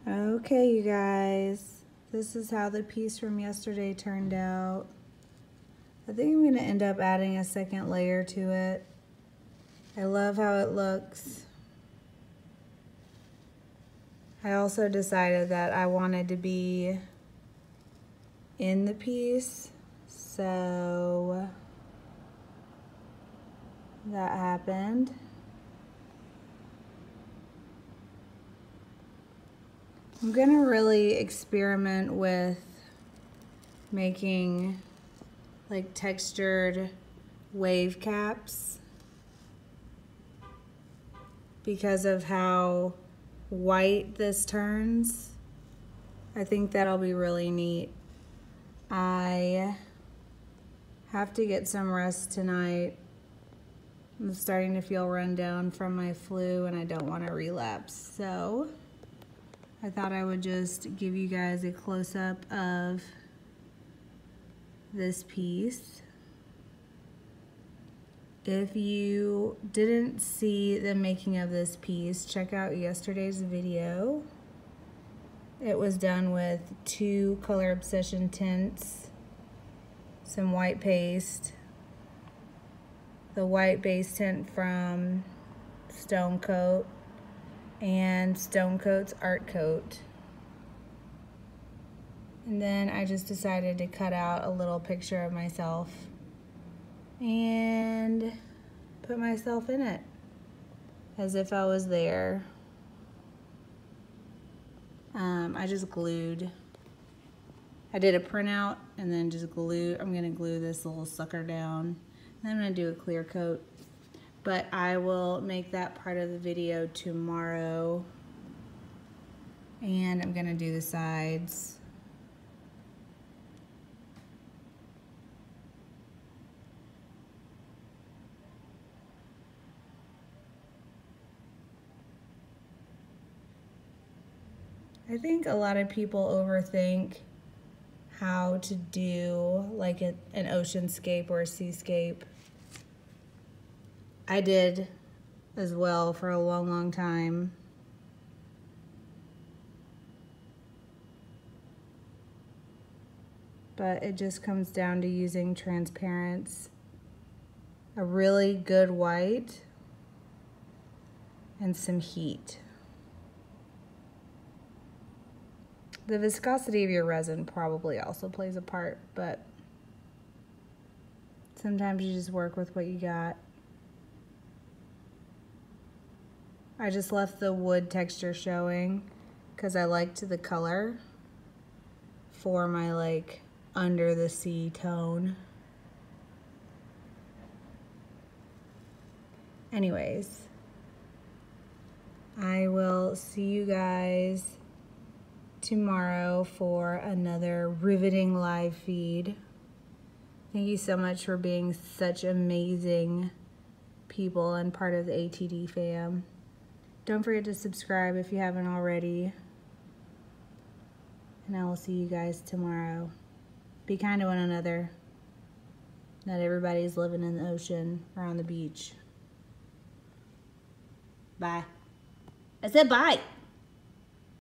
Okay, you guys, this is how the piece from yesterday turned out. I think I'm gonna end up adding a second layer to it. I love how it looks. I also decided that I wanted to be in the piece, so that happened. I'm gonna really experiment with making like textured wave caps because of how white this turns. I think that'll be really neat. I have to get some rest tonight. I'm starting to feel run down from my flu and I don't want to relapse, so I thought I would just give you guys a close-up of this piece. If you didn't see the making of this piece, check out yesterday's video. It was done with 2 Color Obsession tints, some white paste, the white base tint from Stone Coat, and Stone Coat's Art Coat. And then I just decided to cut out a little picture of myself and put myself in it as if I was there. I just glued. I did a printout and then just glued. I'm gonna glue this little sucker down. And I'm gonna do a clear coat. But I will make that part of the video tomorrow. And I'm gonna do the sides. I think a lot of people overthink how to do like an oceanscape or a seascape. I did as well for a long, long time. But it just comes down to using transparents, a really good white, and some heat. The viscosity of your resin probably also plays a part, but sometimes you just work with what you got. I just left the wood texture showing because I liked the color for my like under the sea tone. Anyways, I will see you guys tomorrow for another riveting live feed. Thank you so much for being such amazing people and part of the ATD fam. Don't forget to subscribe if you haven't already. And I will see you guys tomorrow. Be kind to one another. Not everybody's living in the ocean or on the beach. Bye. I said bye.